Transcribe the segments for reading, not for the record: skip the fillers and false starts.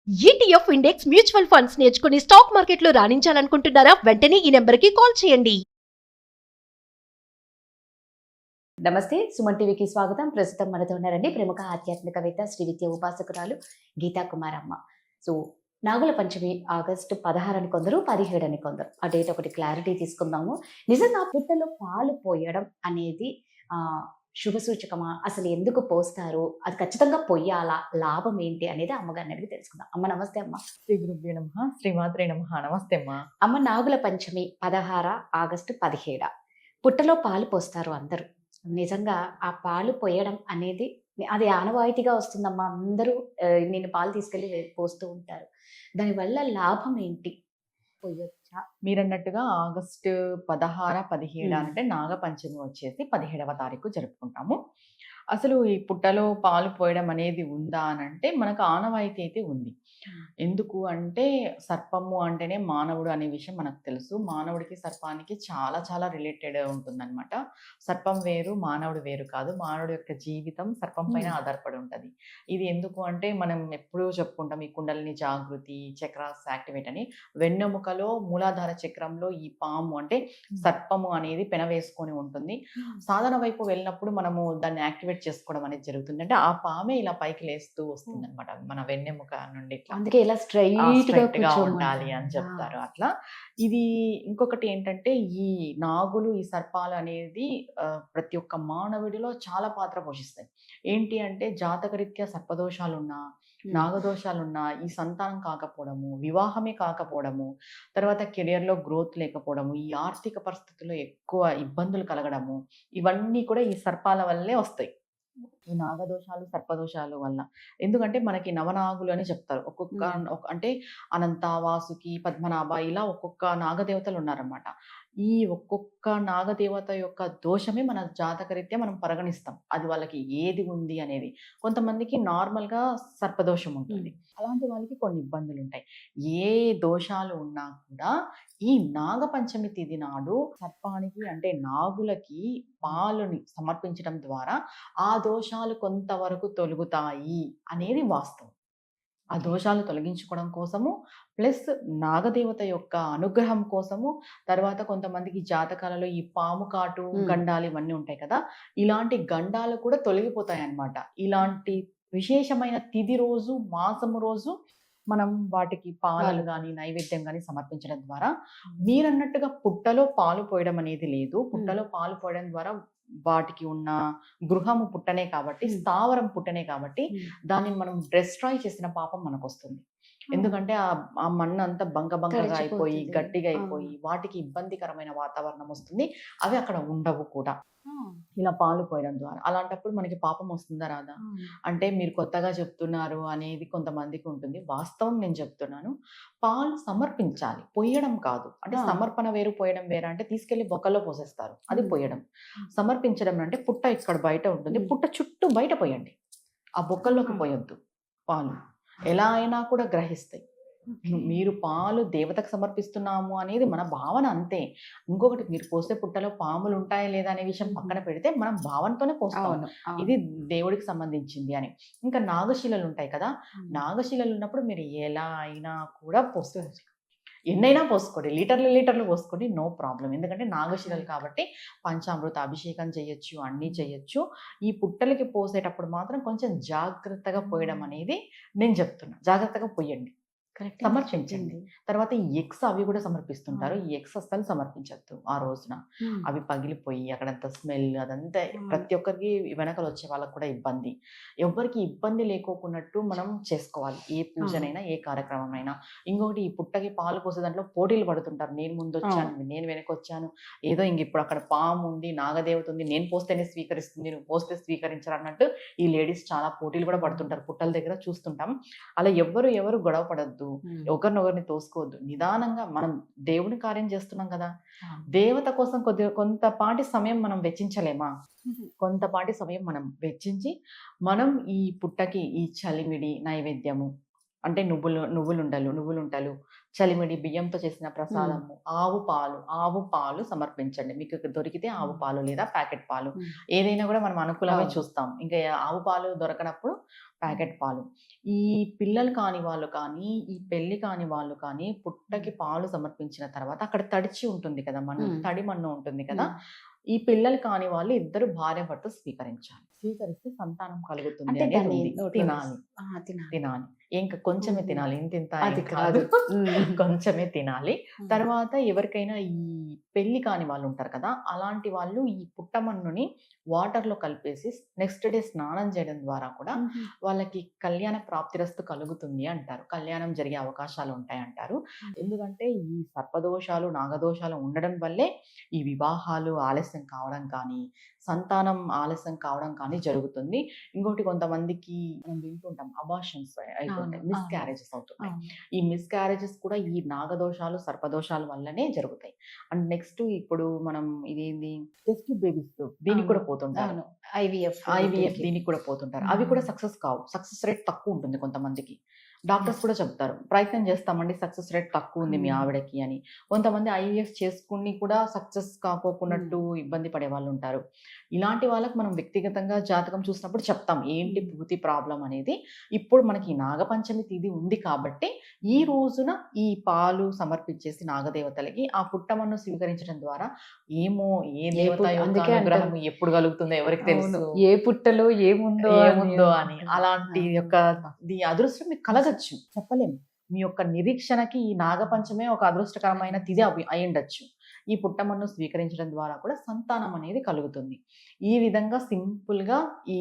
ETF index mutual funds నేర్చుకుని stock మార్కెట్లో రాణించాలనుకుంటున్నారా? వెంటనే ఈ నెంబర్కి కాల్ చేయండి. నమస్తే, సుమన్ టీవీకి స్వాగతం. ప్రస్తుతం మనతో ఉన్నారండి ప్రముఖ ఆధ్యాత్మికవేత్త శ్రీ విద్య ఉపాసకురాలు గీతా కుమారమ్మ. సో నాగుల పంచమి ఆగస్టు 16 అని కొందరు, 17 అని కొందరు. ఆ డేట్ ఒకటి క్లారిటీ తీసుకుందాము. నిజంగా పుట్టలో పాలు పోయడం అనేది శుభ సూచకమా? అసలు ఎందుకు పోస్తారు? అది ఖచ్చితంగా పొయ్యాలా? లాభం ఏంటి అనేది అమ్మగారిని అడిగి తెలుసుకుందాం. అమ్మ నమస్తే అమ్మ. శ్రీ గురుభ్యో నమః, శ్రీమాత్రే నమః. నమస్తే అమ్మా. అమ్మ, నాగుల పంచమి 16 ఆగస్టు 17 పుట్టలో పాలు పోస్తారు అందరూ. నిజంగా ఆ పాలు పోయడం అనేది అది ఆనవాయితీగా వస్తుందమ్మా. అందరూ నేను పాలు తీసుకెళ్ళి పోస్తూ ఉంటారు. దానివల్ల లాభం ఏంటి? పొయ్యొచ్చా? మీరన్నట్టుగా ఆగస్టు 16, 17 అంటే నాగపంచమి వచ్చేసి 17వ తారీఖు జరుపుకుంటాము. అసలు ఈ పుట్టలో పాలు పోయడం అనేది ఉందా అనంటే మనకు ఆనవాయితీ అయితే ఉంది. ఎందుకు అంటే సర్పము అంటేనే మానవుడు అనే విషయం మనకు తెలుసు. మానవుడికి సర్పానికి చాలా చాలా రిలేటెడ్ ఉంటుందన్నమాట. సర్పం వేరు, మానవుడు వేరు కాదు. మానవుడి యొక్క జీవితం సర్పం పైన ఆధారపడి ఉంటది. ఇది ఎందుకు అంటే మనం ఎప్పుడూ చెప్పుకుంటాం ఈ కుండలిని జాగృతి, చక్రాస్ యాక్టివేట్ అని. వెన్నెముకలో మూలాధార చక్రంలో ఈ పాము అంటే సర్పము అనేది పెనవేసుకొని ఉంటుంది. సాధన వైపు వెళ్ళినప్పుడు మనము దాన్ని యాక్టివేట్ చేసుకోవడం అనేది జరుగుతుంది. అంటే ఆ పామే ఇలా పైకి లేస్తూ వస్తుంది అనమాట. మన వెన్నెముక నుండి ఇట్లా. అందుకే ఇలా స్ట్రైట్ గా స్ట్రైట్ ఉండాలి అని చెప్తారు అట్లా. ఇది ఇంకొకటి ఏంటంటే ఈ నాగులు, ఈ సర్పాలు అనేది ప్రతి ఒక్క మానవుడిలో చాలా పాత్ర పోషిస్తాయి. ఏంటి అంటే జాతకరీత్యా సర్పదోషాలున్నా, నాగదోషాలున్నా, ఈ సంతానం కాకపోవడము, వివాహమే కాకపోవడము, తర్వాత కెరియర్‌లో గ్రోత్ లేకపోవడము, ఈ ఆర్థిక పరిస్థితుల్లో ఎక్కువ ఇబ్బందులు కలగడము, ఇవన్నీ కూడా ఈ సర్పాల వల్లే వస్తాయి. ఈ నాగదోషాలు, సర్పదోషాలు వల్ల. ఎందుకంటే మనకి నవనాగులు అని చెప్తారు. ఒక్కొక్క అంటే అనంత, వాసుకి, పద్మనాభ ఇలా ఒక్కొక్క నాగదేవతలు ఉన్నారన్నమాట. ఈ ఒక్కొక్క నాగదేవత యొక్క దోషమే మన జాతకరీత్యా మనం పరిగణిస్తాం. అది వాళ్ళకి ఏది ఉంది అనేది. కొంతమందికి నార్మల్‌గా సర్పదోషం ఉంటుంది. అలాంటి వాళ్ళకి కొన్ని ఇబ్బందులుంటాయి. ఏ దోషాలు ఉన్నా కూడా ఈ నాగపంచమి తిథి నాడు సర్పానికి అంటే నాగులకి పాలుని సమర్పించడం ద్వారా ఆ దోషాలు కొంతవరకు తొలగుతాయి అనేది వాస్తవం. ఆ దోషాలు తొలగించుకోవడం కోసము, ప్లస్ నాగదేవత యొక్క అనుగ్రహం కోసము, తర్వాత కొంతమందికి జాతకాలలో ఈ పాము కాటు, గండాలు ఇవన్నీ ఉంటాయి కదా! ఇలాంటి గండాలు కూడా తొలగిపోతాయన్నమాట. ఇలాంటి విశేషమైన తిథి రోజు, మాసము రోజు మనం వాటికి పాలు గాని, నైవేద్యం గాని సమర్పించడం ద్వారా మీరన్నట్టుగా పుట్టలో పాలు పోయడం అనేది లేదు. పుట్టలో పాలు పోయడం ద్వారా వాటికి ఉన్న గృహము పుట్టనే కాబట్టి, స్థావరం పుట్టనే కాబట్టి, దానిని మనం డెస్ట్రాయ్ చేసిన పాపం మనకొస్తుంది. ఎందుకంటే ఆ మన్నంతా బంకగా అయిపోయి, గట్టిగా అయిపోయి, వాటికి ఇబ్బందికరమైన వాతావరణం వస్తుంది. అవి అక్కడ ఉండవు కూడా. ఇలా పాలు పోయడం ద్వారా. అలాంటప్పుడు మనకి పాపం వస్తుందా రాదా? అంటే మీరు కొత్తగా చెప్తున్నారు అనేది కొంతమందికి ఉంటుంది. వాస్తవం నేను చెప్తున్నాను. పాలు సమర్పించాలి. పొయ్యడం కాదు. అంటే సమర్పణ వేరు, పోయడం వేరు. అంటే తీసుకెళ్ళి బొక్కలో పోసేస్తారు. అది పొయ్యడం. సమర్పించడం అంటే పుట్ట ఇక్కడ బయట ఉంటుంది. పుట్ట చుట్టూ బయట పోయండి. ఆ బొక్కల్లోకి పోయొద్దు పాలు. ఎలా అయినా కూడా గ్రహిస్తాయి. మీరు పాలు దేవతకు సమర్పిస్తున్నాము అనేది మన భావన అంతే. ఇంకొకటి మీరు పోసే పుట్టలో పాములు ఉంటాయా లేదా అనే విషయం పక్కన పెడితే మనం భావనతోనే పోస్తాం. ఇది దేవుడికి సంబంధించింది అని. ఇంకా నాగశిలలు ఉంటాయి కదా! నాగశిలలు ఉన్నప్పుడు మీరు ఎలా అయినా కూడా పోసుకోవచ్చు. ఎన్నైనా పోసుకోండి. లీటర్లు పోసుకోండి. No problem. ఎందుకంటే నాగశిలలు కాబట్టి పంచామృత అభిషేకం చేయొచ్చు. అన్నీ చేయొచ్చు. ఈ పుట్టలకి పోసేటప్పుడు మాత్రం కొంచెం జాగ్రత్తగా పోయడం అనేది నేను చెప్తున్నా. జాగ్రత్తగా పొయ్యండి. సమర్పించండి. తర్వాత ఈ ఎగ్స్ అవి కూడా సమర్పిస్తుంటారు. ఈ ఎగ్స్ అస్సలు సమర్పించొద్దు ఆ రోజున. అవి పగిలిపోయి అక్కడంతా స్మెల్ అదంతా ప్రతి ఒక్కరికి వెనకాల వచ్చే వాళ్ళకి కూడా ఇబ్బంది. ఎవ్వరికి ఇబ్బంది లేకోకున్నట్టు మనం చేసుకోవాలి. ఏ పూజనైనా, ఏ కార్యక్రమమైనా. ఇంకొకటి ఈ పుట్టకి పాలు పోసే దాంట్లో పోటీలు పడుతుంటారు. నేను ముందొచ్చాను, నేను వెనకొచ్చాను. ఏదో ఇప్పుడు అక్కడ పాము ఉంది, నాగదేవత ఉంది. నేను పోస్తేనే స్వీకరిస్తుంది, నువ్వు పోస్తే స్వీకరించరు అన్నట్టు ఈ లేడీస్ చాలా పోటీలు కూడా పడుతుంటారు. పుట్టల దగ్గర చూస్తుంటాం. అలా ఎవరు గొడవ పడొద్దు. ఒకరినొకరిని తోసుకోవద్దు. నిదానంగా మనం దేవుని కార్యం చేస్తున్నాం కదా! దేవత కోసం కొంతపాటి సమయం మనం వెచ్చించలేమా? కొంతపాటి సమయం మనం వెచ్చించి, మనం ఈ పుట్టకి ఈ చలిమిడి నైవేద్యము అంటే నువ్వులుంటలు, చలిమిడి, బియ్యంతో చేసిన ప్రసాదము, ఆవు పాలు సమర్పించండి. మీకు దొరికితే ఆవు పాలు లేదా ప్యాకెట్ పాలు ఏదైనా కూడా మనం అనుకూలమే చూస్తాం. ఇంకా ఆవు పాలు దొరకనప్పుడు ప్యాకెట్ పాలు. ఈ పిల్లలు కాని వాళ్ళు కానీ, ఈ పెళ్లి కాని వాళ్ళు కానీ పుట్టకి పాలు సమర్పించిన తర్వాత అక్కడ తడిచి ఉంటుంది కదా! తడి మన్ను ఉంటుంది కదా! ఈ పిల్లలు కాని వాళ్ళు ఇద్దరు భార్యాభర్తలు స్వీకరించాలి. స్వీకరిస్తే సంతానం కలుగుతుంది అంటే అనేది దాన్ని ఉంది. నోట్లో తినాలి. తినాలి. తినాలి. ఇంకా కొంచెమే హుహు. తినాలి. ఇంతింత అది ఏం కాదు. కాదు. హ్మ్. కొంచెమే తినాలి. హ్మ్. తర్వాత ఎవరికైనా ఈ పెళ్లి కాని వాళ్ళు ఉంటారు కదా! అలాంటి వాళ్ళు ఈ పుట్టమన్నుని వాటర్‌లో కలిపేసి నెక్స్ట్ డే స్నానం చేయడం ద్వారా కూడా హుహు. వాళ్ళకి కళ్యాణ ప్రాప్తిరస్తు కలుగుతుంది అంటారు. కళ్యాణం జరిగే అవకాశాలు ఉంటాయంటారు. ఎందుకంటే ఈ సర్పదోషాలు, నాగదోషాలు ఉండడం వల్లే ఈ వివాహాలు ఆలస్యం కావడం కానీ, సంతానం ఆలస్యం కావడం కానీ జరుగుతుంది. ఇంకోటి కొంతమందికి మనం వింటుంటాం అబార్షన్స్ అవును. అయితుంటాయి. అవును. మిస్‌క్యారేజెస్ అవుతుంటాయి. అవును. ఈ మిస్‌క్యారేజెస్ కూడా ఈ నాగదోషాలు, సర్పదోషాల వల్లనే జరుగుతాయి. అండ్ నెక్స్ట్ ఇప్పుడు మనం ఇదేంది టెస్ట్ ట్యూబ్ బేబీస్ దీనికి అవును. కూడా పోతుంటారు. అవును. ఐవీఎఫ్ ఐవీఎఫ్ దీనికి. దీనికి కూడా పోతుంటారు. అవి కూడా సక్సెస్ కావు. సక్సెస్ రేట్ తక్కువుంటుంది కొంతమందికి. డాక్టర్స్ కూడా చెప్తారు. ప్రయత్నం చేస్తామండి సక్సెస్ రేట్ తక్కువుంది మీ ఆవిడకి అని. కొంతమంది ఐవీఎఫ్ చేసుకొని కూడా సక్సెస్ కాకోకున్నట్టు ఇబ్బంది పడేవాళ్ళుంటారు. ఇలాంటి వాళ్ళకి మనం వ్యక్తిగతంగా జాతకం చూసినప్పుడు చెప్తాం. ఏంటి పూర్తి ప్రాబ్లమ్ అనేది. ఇప్పుడు మనకి నాగపంచమి తిథి ఉంది కాబట్టి, ఈ రోజున ఈ పాలు సమర్పించేసి నాగదేవతలకి ఆ పుట్టమన్ను స్వీకరించడం ద్వారా ఏమో ఏ దేవత యొక్క అందుకే అనుగ్రహం అంటారు. ఎప్పుడు కలుగుతుందో ఎవరికి అవును. తెలుసు. ఏ పుట్టలో ఏముందో ఏముందో అని. అనుకుంటారు. అలాంటి యొక్క అదృష్టం మీకు కలగచ్చు. చెప్పలేం. మీ యొక్క నిరీక్షణకి ఈ నాగపంచమే ఒక అదృష్టకరమైన తిథి అయ్యుండొచ్చు. ఈ పుట్టమన్ను స్వీకరించడం ద్వారా కూడా సంతానం అనేది కలుగుతుంది. ఈ విధంగా సింపుల్‌గా ఈ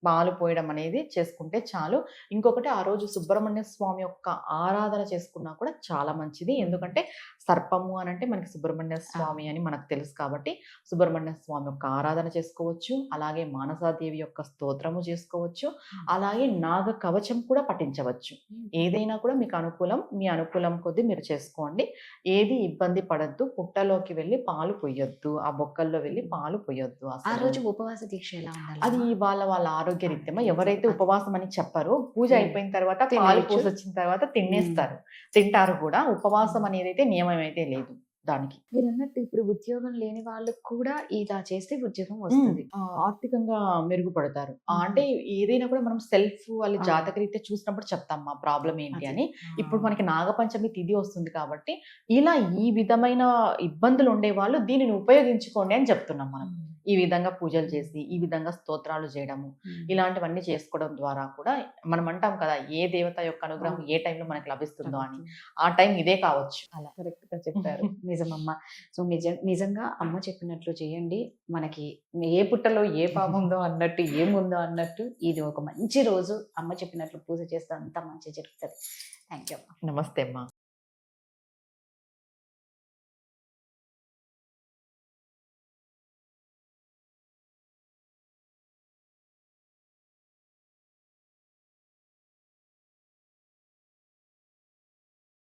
పాలు పోయడం అనేది చేసుకుంటే చాలు. ఇంకొకటి ఆ రోజు సుబ్రహ్మణ్య స్వామి యొక్క ఆరాధన చేసుకున్నా కూడా చాలా మంచిది. ఎందుకంటే సర్పము అనంటే మనకి సుబ్రహ్మణ్య స్వామి అని మనకు తెలుసు కాబట్టి, సుబ్రహ్మణ్య స్వామి యొక్క ఆరాధన చేసుకోవచ్చు. అలాగే మానసాదేవి యొక్క స్తోత్రము చేసుకోవచ్చు. అలాగే నాగ కవచం కూడా పఠించవచ్చు. ఏదైనా కూడా మీకు అనుకూలం. మీ అనుకూలం కొద్దీ మీరు చేసుకోండి. ఏది ఇబ్బంది పడొద్దు. పుట్టలోకి వెళ్లి పాలు పొయ్యొద్దు. ఆ బొక్కల్లో వెళ్లి పాలు పొయ్యొద్దు ఆ అసలు. రోజు ఉపవాస దీక్ష ఎలా ఉండాలి? అది వాళ్ళ ఆరోగ్యరీత్యా ఎవరైతే ఉపవాసం అని చెప్పరో పూజ అయిపోయిన తర్వాత పాలు తినేయొచ్చు. పోసొచ్చిన తర్వాత తినేస్తారు. తింటారు కూడా. ఉపవాసం అనేదైతే నియమం అయితే లేదు దానికి. మీరన్నట్టు ఇప్పుడు ఉద్యోగం లేని వాళ్ళకి కూడా ఇలా చేస్తే ఉద్యోగం వస్తది. ఆర్థికంగా మెరుగుపడతారు. హుహు. అంటే ఏదైనా కూడా మనం సెల్ఫ్ వాళ్ళ ఆ! జాతకరీత్యా చూసినప్పుడు చెప్తాం మా ప్రాబ్లమ్ ఏంటి అది. అని. ఇప్పుడు మనకి నాగపంచమి తిథి వస్తుంది కాబట్టి, ఇలా ఈ విధమైన ఇబ్బందులు ఉండేవాళ్ళు దీనిని ఉపయోగించుకోండి అని చెప్తున్నాం మనం. ఈ విధంగా పూజలు చేసి, ఈ విధంగా స్తోత్రాలు చేయడము, ఇలాంటివన్నీ చేసుకోవడం ద్వారా కూడా మనం అంటాం కదా! ఏ దేవత యొక్క అనుగ్రహం ఏ టైంలో మనకు లభిస్తుందో అని. ఆ టైం ఇదే కావచ్చు. అలా. కరెక్ట్‌గా చెప్పారు. నిజమమ్మ. సో, నిజంగా అమ్మ చెప్పినట్లు చేయండి. మనకి ఏ పుట్టలో ఏ పాముందో అన్నట్టు, ఏముందో అన్నట్టు ఇది ఒక మంచి రోజు. అమ్మ చెప్పినట్లు పూజ చేస్తే అంతా మంచి జరుగుతది. థాంక్ యూ అమ్మ. నమస్తే అమ్మ.